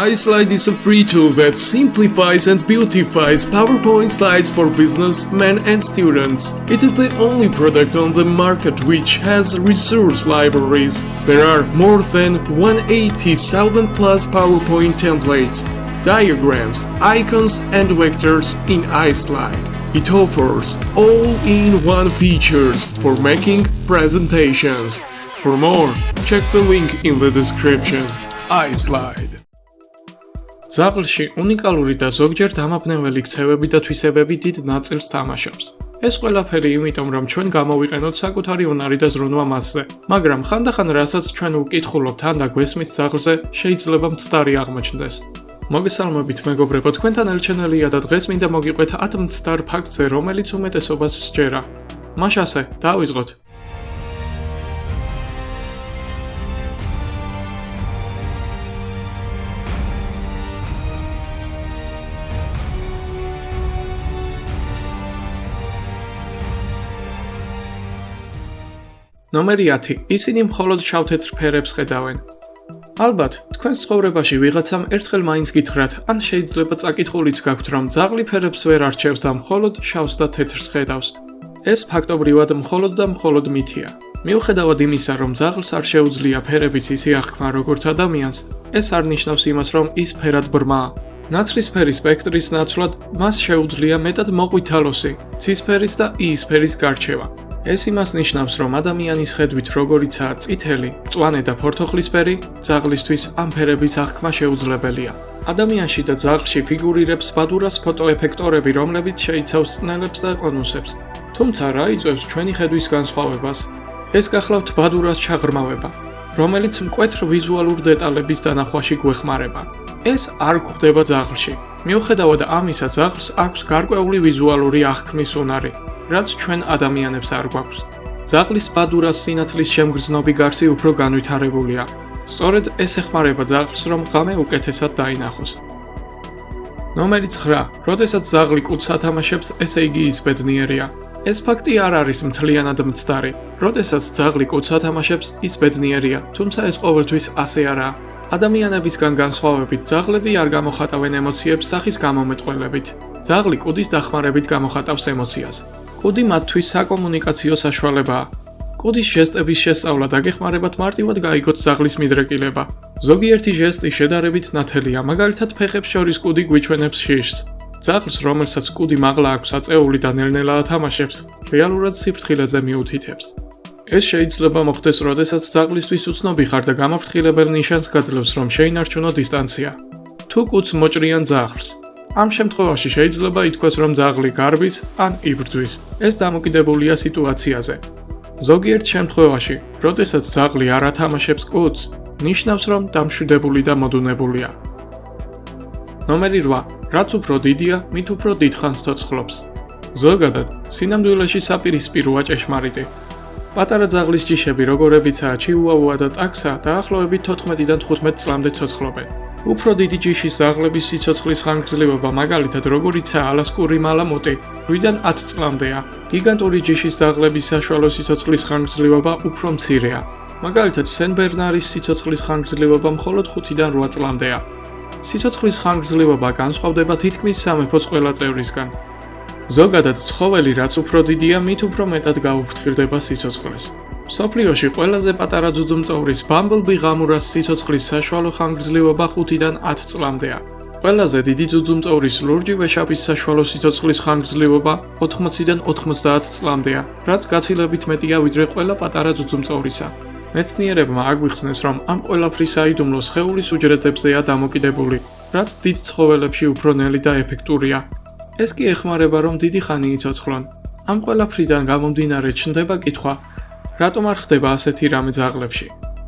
iSlide is a free tool that simplifies and beautifies PowerPoint slides for businessmen and students. It is the only product on the market which has resource libraries. There are more than 180,000 plus PowerPoint templates, diagrams, icons and vectors in iSlide. It offers all-in-one features for making presentations. For more, check the link in the description. iSlide. ძაღლში უნიკალური და ზოგჯერ დამაბნეველი ქცევები და თვისებები დიდ ნაწილს თამაშობს. ეს ყველაფერი იმიტომ, რომ ჩვენ გამოვიყენოთ საკუთარი უნარი და ზრუნვა მასზე, მაგრამ ხანდახან რასაც ჩვენ ვკითხულობთ ან და გვესმის ძაღლზე, შეიძლება მცდარი აღმოჩნდეს. მოგესალმებით მეგობრებო, თქვენთან ჩენელია და დღეს მინდა მოგიყვეთ 10 მცდარ ფაქტზე, რომელიც უმეტესობას სჯერა. მაშ ასე, დავიწყოთ. ნომერი 10. ისინი მხოლოდ შავ-თეთრ ფერებს ხედავენ. ალბათ, თქვენს ცხოვრებაში ვიღაცამ ერთხელ მაინც გითხრათ, ან შეიძლება წაკითხულიც გაქვთ, რომ ძაღლი ფერებს ვერ არჩევს და მხოლოდ შავს და თეთრს ხედავს. ეს ფაქტობრივად მხოლოდ და მხოლოდ მითია. მიუხედავად იმისა, რომ ძაღლს არ შეუძლია ფერების ისი აღქმა როგორც ადამიანს, ეს არ ნიშნავს იმას, რომ ის ფერად ბრმაა. ნაცრისფერი სპექტრის ნაცვლად მას შეუძლია მეტად მოყვითალოსი, ცისფერის და იისფერის გარჩევა. ეს იმას ნიშნავს, რომ ადამიანის ხედვით როგორიცაა წითელი, მწვანე და ფორთოხლისფერი, ძაღლისთვის ამ ფერების აღქმა შეუძლებელია. ადამიანში და ძაღლში ფიგურირებს ბადურას ფოტოეფექტორები, რომლებიც შეიცავს წნელებს და კონუსებს. თუმცა რა იწვევს ჩვენი ხედვის განსხვავებას? ეს გახლავთ ბადურას ჩაღრმავება, რომელიც მკვეთრ ვიზუალურ დეტალების დანახვაში გვეხმარება. ეს არ გვხდება ძაღლში. მიუხედავად ამისა, ძაღლს აქვს გარკვეული ვიზუალური აღქმის უნარი, რაც ჩვენ ადამიანებს არ გვაქვს. ძაღლის ბადურას სინათლის შემგრძნობი გარსი უფრო განვითარებულია. სწორედ ეს ეხმარება ძაღლს, რომ ღამე უკეთესად დაინახოს. ნომერი 9. როდესაც ძაღლი კუდს ათამაშებს, ესე იგი ის ბედნიერია. ეს ფაქტი არ არის მთლიანად მცდარი. როდესაც ძაღლი კუდს ათამაშებს, ის ბედნიერია, თუმცა ეს ყოველთვის ასე არაა. ადამიანებისგან განსხვავებით, ძაღლები არ გამოხატავენ ემოციებს სახის გამომეტყველებით. ძაღლი კუდის დახმარებით გამოხატავს ემოციას. კუდი მათთვის საკომუნიკაციო საშუალებაა. კუდის ჟესტების შესწავლა დაგეხმარებათ მარტივად გაიგოთ ძაღლის მიდრეკილება. ზოგიერთი ჟესტი შედარებით ნათელია, მაგალითად ფეხებს შორის კუდი გვიჩვენებს შიშს. ძაღლს, რომელსაც კუდი მაღლა აქვს აწეული და ნელ-ნელა ათამაშებს, რეალურად სიფრთხილეზე მიუთითებს. ეს შეიძლება მოხდეს, როდესაც ძაღლისთვის უცნობი ხარ და გამაფრთხილებელ ნიშანს გაძლევს, რომ შეინარჩუნო დისტანცია. თუ კუდს მოჭრიან ძაღლს, ამ შემთხვევაში შეიძლება ითქვას, რომ ძაღლი გარბის ან იბრძვის. ეს დამოკიდებულია სიტუაციაზე. ზოგიერთ შემთხვევაში, როდესაც ძაღლი არ ათამაშებს კუდს, ნიშნავს, რომ დამშვიდებული და მოდუნებულია. ნომერი 8. რაც უფრო დიდია, მით უფრო დიდხანს ცოცხლობს. ზოგადად, სინამდვილეში საპირისპიროა ჭეშმარიტი. პატარა ძაღლის ჯიშები, როგორებიცაა ჩიუაუა და ტაქსა, დაახლოებით 14-დან 15 წლამდე ცოცხლობენ. უფრო დიდი ჯიშის ძაღლების სიცოცხლის ხანგრძლივობა, მაგალითად როგორიცაა ალასკური მალამუტი, 8-დან 10 წლამდეა. გიგანტური ჯიშის ძაღლების საშუალო სიცოცხლის ხანგრძლივობა უფრო მცირეა. მაგალითად სენ-ბერნარის სიცოცხლის ხანგრძლივობა მხოლოდ 5-დან 8 წლამდეა. სიცოცხლის ხანგრძლივობა განსხვავდება თითქმის სამეფოს ყველა წევრისგან. ზოგადად, ცხოველი რაც უფრო დიდია, მით უფრო მეტად გაუფრთხილდება სიცოცხლეს. მსოფლიოში ყველაზე პატარა ძუძუმწოვრის ბამბლბი ღამურას სიცოცხლის საშუალო ხანგრძლივობა 5-დან 10 წლამდეა. ყველაზე დიდი ძუძუმწოვრის ლურჯი ვეშაპის საშუალო სიცოცხლის ხანგრძლივობა 80-დან 90 წლამდეა, რაც გაცილებით მეტია ვიდრე ყველა პატარა ძუძუმწოვრისა. მეცნიერებმა აგვიხსნეს, რომ ამ ყველაფრის საიდუმლო სხეულის უჯრედებზეა დამოკიდებული, რაც დიდ ცხოველებში უფრო ნელი და ეფექტურია. ეს კი ეხმარება, რომ დიდი ხანი იცოცხლონ. ამ ყველაფრიდან გამომდინარე ჩნდება კითხვა, რატომ არ ხდება ასეთი რამე ძაღლებში?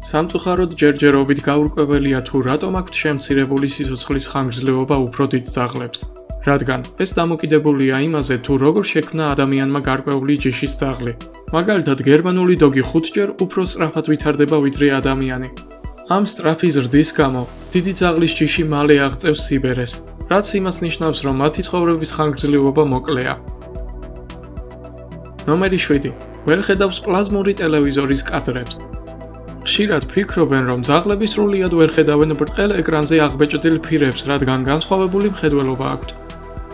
სამწუხაროდ ჯერჯერობით გაურკვეველია თუ რატომ აქვთ შემცირებული სიცოცხლის ხანგრძლივობა უფრო დიდ ძაღლებს. რადგან ეს დამოკიდებულია იმაზე, თუ როგორ შექმნა ადამიანმა გარკვეული ჯიშის ძაღლი. მაგალითად, გერმანული დოგი 5-ჯერ უფრო სწრაფად ვითარდება ვიდრე ადამიანი. ამ სწრაფი ზრდის გამო, დიდი ძაღლის ჯიში მალე აღწევს სიბერეს, რაც იმას ნიშნავს, რომ მათი ცხოვრების ხანგრძლივობა მოკლეა. ნომერი 7. ვერ ხედავს პლაზმური ტელევიზორის კადრებს. ხშირად ფიქრობენ, რომ ძაღლები სრულიად ვერ ხედავენ ბრტყელ ეკრანზე აღბეჭდილ ფირებს, რადგან განსხვავებული მხედველობა აქვთ.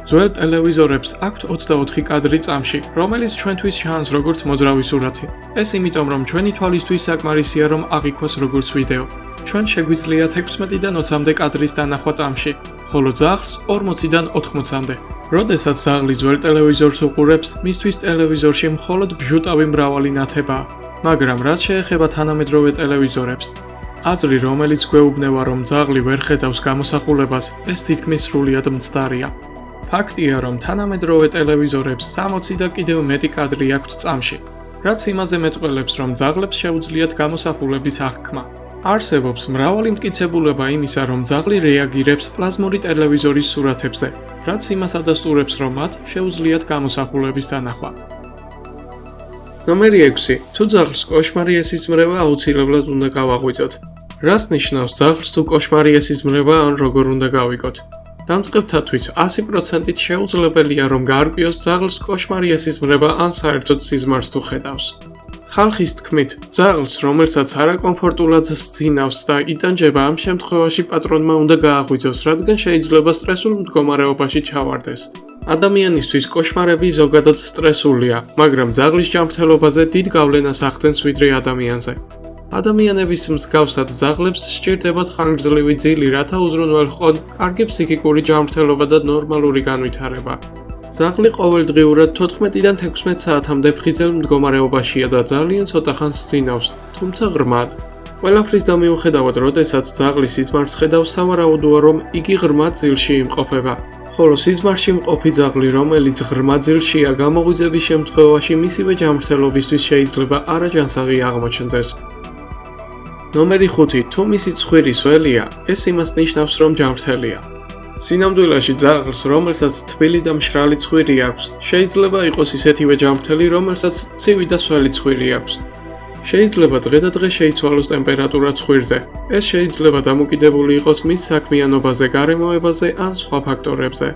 ძველ ტელევიზორებს აქვთ 24 კადრი წამში, რომელიც ჩვენთვის ჩანს როგორც მოძრავი სურათი. ეს იმიტომ, რომ ჩვენი თვალისთვის საკმარისია, რომ აღიქვას როგორც ვიდეო. ჩვენ შეგვიძლიათ 16-დან 20-მდე კადრის დანახვა წამში, ხოლო ძაღლს 40-დან 80-მდე. როდესაც ძაღლი ძველ ტელევიზორს უყურებს, მისთვის ტელევიზორში მხოლოდ ბჟუტავი მრავალი ნათებაა, მაგრამ რაც შეეხება თანამედროვე ტელევიზორებს, აზრი, რომელიც გვეუბნება, რომ ძაღლი ვერ ხედავს გამოსახულებას, ეს თითქმის სრულიად მცდარია. ფაქტია, რომ თანამედროვე ტელევიზორებს 60 და კიდევ მეტი კადრი აქვთ წამში, რაც იმაზე მეტყველებს, რომ ძაღლებს შეუძლიათ გამოსახულების აღქმა. არსებობს მრავალი მტკიცებულება იმისა, რომ ძაღლი რეაგირებს პლაზმური ტელევიზორის სურათებზე, რაც იმას ადასტურებს, რომ მათ შეუძლიათ გამოსახულების დანახვა. ნომერი 6. თუ ძაღლს კოშმარი ესიზმრება, აუცილებლად უნდა გავაღვიძოთ. რას ნიშნავს ძაღლს თუ კოშმარი ესიზმრება, ან როგორ უნდა გავიგოთ? დამწყებთათვის 100%-ით შეუძლებელია, რომ გაარკვიოს ძაღლს კოშმარი ესიზმრება, ან საერთოდ სიზმარს თუ ხედავს. ხალხის თქმით, ძაღლს, რომელსაც არაკომფორტულად სძინავს და იტანჯება, ამ შემთხვევაში პატრონმა უნდა გააღვიძოს, რადგან შეიძლება სტრესულ მდგომარეობაში ჩავარდეს. ადამიანისთვის კოშმარები ზოგადად სტრესულია, მაგრამ ძაღლის ჯანმრთელობაზე დიდ გავლენას ახდენს ვიდრე ადამიანზე. ადამიანების მსგავსად ძაღლებს სჭირდებათ ხანგრძლივი ძილი, რათა უზრუნველყონ კარგი ფსიქიკური ჯანმრთელობა და ნორმალური განვითარება. ძაღლი ყოველდღიურად 14-დან 16 საათამდე ფხიზელ მდგომარეობაშია და ძალიან ცოტა ხანს სძინავს, თუმცა ღრმად. ყველაფრის და მიუხედავად, როდესაც ძაღლი სიზმარს ხედავს, სავარაუდოა, რომ იგი ღრმად ძილში იმყოფება. ხოლო სიზმარში მყოფი ძაღლი, რომელიც ღრმა ძილშია, გამოღვიძების შემთხვევაში მისივე ჯანმრთელობისთვის შეიძლება არაჯანსაღი აღმოჩნდეს. ნომერი 5. თუ მისი ცხვირი სველია, ეს იმას ნიშნავს, რომ ჯანმრთელია. სინამდვილეში ძაღლს, რომელსაც თბილი და მშრალი ცხვირი აქვს, შეიძლება იყოს ისეთივე ჯანმრთელი, რომელსაც ცივი და სველი ცხვირი აქვს. შეიძლება დღე-და-დღე შეიცვალოს ტემპერატურა ცხვირზე. ეს შეიძლება დამოკიდებული იყოს მის საქმიანობაზე, გარემოებაზე ან სხვა ფაქტორებზე.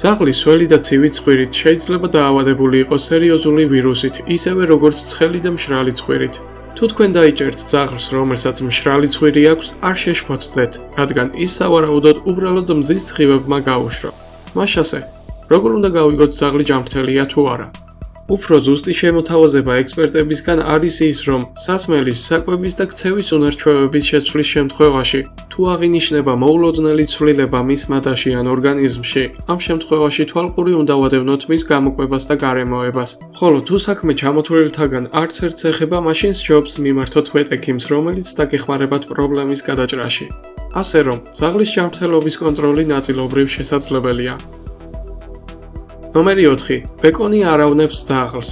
ძაღლის სველი და ცივი ცხვირით შეიძლება დაავადებული იყოს სერიოზული ვირუსით, ისევე როგორც ცხელი და მშრალი ცხვირით. თუ თქვენ დაიჭერთ ძაღლს, რომელსაც მშრალი ცხვირი აქვს, არ შეშფოთდეთ, რადგან ის სავარაუდოდ უბრალოდ მზის ცხივებმა გაუშრო. მაშასე, როგორ უნდა გავიგოთ ძაღლი ჯანმრთელია თუ არა? უფრო ზუსტი შემოთავაზება ექსპერტებისგან არის ის, რომ სასმელის, საკვების და ქცევის უნარჩვევების შეცვლის შემთხვევაში, თუ აღინიშნება მოულოდნელი ცვლილება მის მატაში ან ორგანიზმში, ამ შემთხვევაში თვალყური უნდა ვადევნოთ მის გამოკვებას და გარემოებას. ხოლო თუ საქმე ჩამოთვლილთაგან არც ერთს ეხება, მაშინ სჯობს მიმართოთ ვეტექიმს, რომელიც დაგეხმარებათ პრობლემის გადაჭრაში. ასე რომ, ძაღლის ჯანმრთელობის კონტროლი ნაწილობრივ შესაძლებელია. ნომერი 4. ბეკონი არავნებს ძაღლს.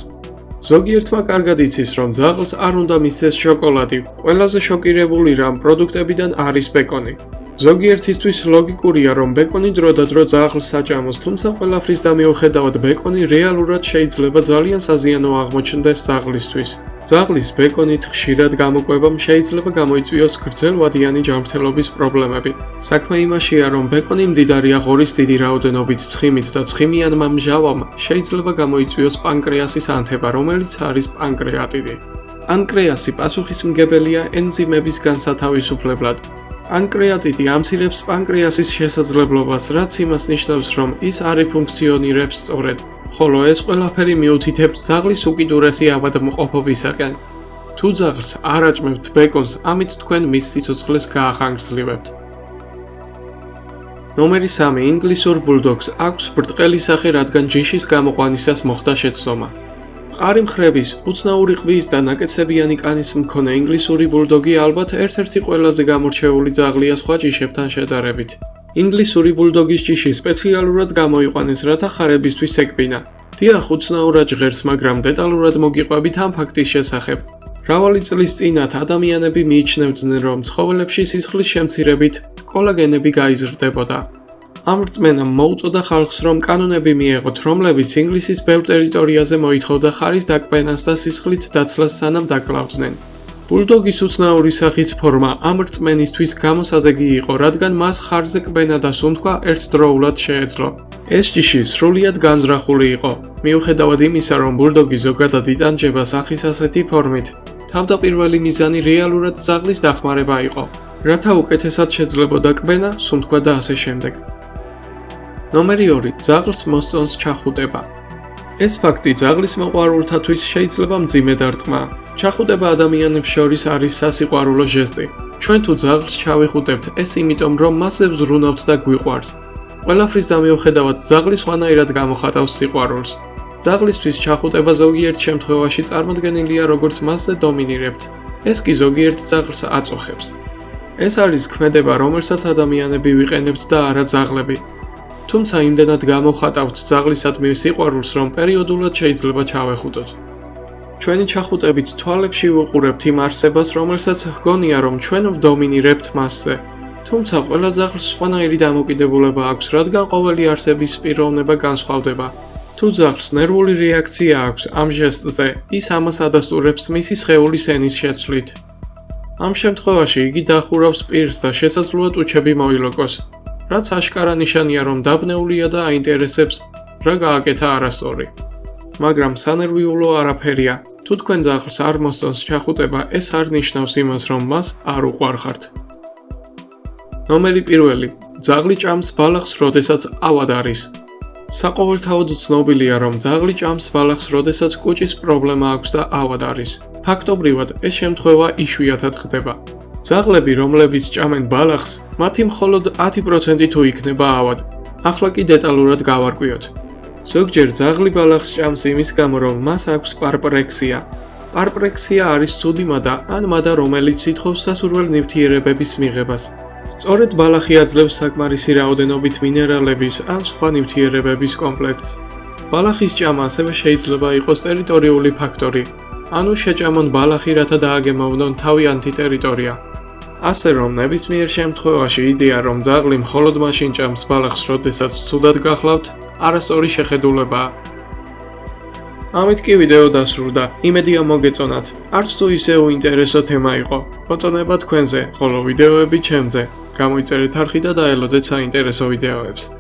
ზოგიერთმა კარგად იცის, რომ ძაღლს არ უნდა მისცეს შოკოლადი. ყველაზე შოკირებული რამ პროდუქტებიდან არის ბეკონი. ზოგიერთისთვის ლოგიკურია, რომ ბეკონი დრო-და-დრო ძაღლს საჭამოს, თუმცა ყველაფრის და მიუხედავად ბეკონი რეალურად შეიძლება ძალიან საზიანო აღმოჩნდეს ძაღლისთვის. ძაღლის ბეკონით ხშირად გამოკვებამ შეიძლება გამოიწვიოს გრძელვადიანი ჯანმრთელობის პრობლემები. საქმე იმაშია, რომ ბეკონი მდიდარია ღორის დიდი რაოდენობით ცხიმით და ცხიმიანმა მჟავამ შეიძლება გამოიწვიოს პანკრეასის ანთება, რომელიც არის პანკრეატიტი. პანკრეასი პასუხისმგებელია ენზიმების განსათავისუფლებლად. პანკრეატიტი ამცირებს პანკრეასის შესაძლებლობას, რაც იმას ნიშნავს, რომ ის არ ფუნქციონირებს სწორედ. ხოლო ეს ყველაფერი მიუთითებს ძაღლის უკიდურესი ავადმყოფობისაკენ. თუ ძაღლს არ აჭმევთ ბეკონს, ამით თქვენ მის სიცოცხლეს გაახანგრძლივებთ. ნომერი 3. ინგლისურ ბულდოგს აქვს ბრტყელი სახე, რადგან ჯიშის გამოყვანისას მოხდა შეცდომა. მყარი მხრების, უცნაური ყბის და ნაკეცებიანი კანის მქონე ინგლისური ბულდოგი ალბათ ერთ-ერთი ყველაზე გამორჩეული ძაღლია სხვა ჯიშებთან შედარებით. ინგლისური ბულდოგის ჯიში სპეციალურად გამოიყვანეს, რათა ხარებისთვის ეკბინა. დიახ, უცნაურად ჟღერს, მაგრამ დეტალურად მოგიყვებით ამ ფაქტის შესახებ. მრავალი წლის წინათ ადამიანები მიიჩნევდნენ, რომ ცხოველებში სისხლის შემცირებით კოლაგენები გაიზრდებოდა. ამ რწმენამ მოუწოდა ხალხს, რომ კანონები მიეღოთ, რომლებიც ინგლისის ბევრ ტერიტორიაზე მოითხოვდა ხარის დაკბენას და სისხლით დაცლას, სანამ დაკლავდნენ. ბულდოგის უცნაური სახის ფორმა ამ რწმენისთვის გამოსადეგი იყო, რადგან მას ხარზე კბენა და სუნთქვა ერთდროულად შეეძლო. ეს ჯიში სრულიად განზრახული იყო. მიუხედავად იმისა, რომ ბულდოგი ზოგადად იტანჯება სახის ასეთი ფორმით, თავდაპირველი მიზანი რეალურად ძაღლის დახმარება იყო, რათა უკეთესად შეძლებოდა კბენა, სუნთქვა და ასე შემდეგ. ნომერი 2. ძაღლს მოსწონს ჩახუტება. ეს ფაქტი ძაღლის მოყვარულთათვის შეიძლება მძიმე დარტყმა. ჩახუტება ადამიანებს შორის არის სასიყვარულო ჟესტი. ჩვენ თუ ძაღლს ჩავიხუტებთ, ეს იმიტომ, რომ მასზე ვზრუნავთ და გვიყვარს. ყველაფრის დამიუხედავად, ძაღლი სხვანაირად გამოხატავს სიყვარულს. ძაღლისთვის ჩახუტება ზოგიერთ შემთხვევაში წარმოდგენილია როგორც მასზე დომინირებთ. ეს კი ზოგიერთ ძაღლს აწუხებს. ეს არის ქმედება, რომელსაც ადამიანები ვიყენებთ და არა ძაღლები. თუმცა იმდენად გამოხატავთ ძაღლისადმი სიყვარულს, რომ პერიოდულად შეიძლება ჩავეხუტოთ. ჩვენი ჩახუტებით თვალებში ვუყურებთ იმ არსებას, რომელსაც ჰგონია, რომ ჩვენ ვდომინირებთ მასზე. თუმცა ყველა ძაღლს სხვანაირი დამოკიდებულება აქვს, რადგან ყოველი არსების პიროვნება განსხვავდება. თუ ძაღლს ნერვული რეაქცია აქვს ამ ჟესტზე, ის ამას ადასტურებს მისი სხეულის ენის შეცვლით. ამ შემთხვევაში იგი დახურავს პირს და შესაძლოა ტუჩები მოილოკოს, რაც აშკარა ნიშანია, რომ დაბნეულია და აინტერესებს, რა გააკეთა არასწორი. მაგრამ სანერვიულო არაფერია. თუ თქვენ ძაღლს არ მოსწონს ჩახუტება, ეს არ ნიშნავს იმას, რომ მას არ უყვარხართ. ნომერი 1. ძაღლი ჭამს ბალახს, როდესაც ავად არის. საყოველთაოდ ცნობილია, რომ ძაღლი ჭამს ბალახს, როდესაც კუჭის პრობლემა აქვს და ავად არის. ფაქტობრივად, ეს შემთხვევა იშვიათად ხდება. ძაღლები, რომლებიც ჭამენ ბალახს, მათი მხოლოდ 10% თუ იქნება ავად. ახლა კი დეტალურად გავარკვიოთ. ზოგჯერ ძაღლი ბალახს ჭამს იმის გამო, რომ მას აქვს პარპრექსია. პარპრექსია არის ცუდი მადა ან მადა, რომელიც ითხოვს სასურველ ნივთიერებების მიღებას. სწორედ ბალახი აძლევს საკმარისი რაოდენობით მინერალების ან სხვა ნივთიერებების კომპლექტს. ბალახის ჭამა ასევე შეიძლება იყოს ტერიტორიული ფაქტორი, ანუ შეჭამონ ბალახი, რათა დააგემოვნონ თავიანთი ტერიტორია. ასე რომ, ნებისმიერ შემთხვევაში იდეა, რომ ძაღლი მხოლოდ მაშინ ჭამს ბალახს, როდესაც ცუდად გახლავთ, არასწორი შეხედულებაა. ამით კი ვიდეო დასრულდა. იმედია მოგეწონათ. არც თუ ისე უინტერესო თემა იყო. მოწონება თქვენზე, ხოლო ვიდეოები ჩემზე. გამოიწერეთ არხი და დაელოდეთ საინტერესო ვიდეოებს.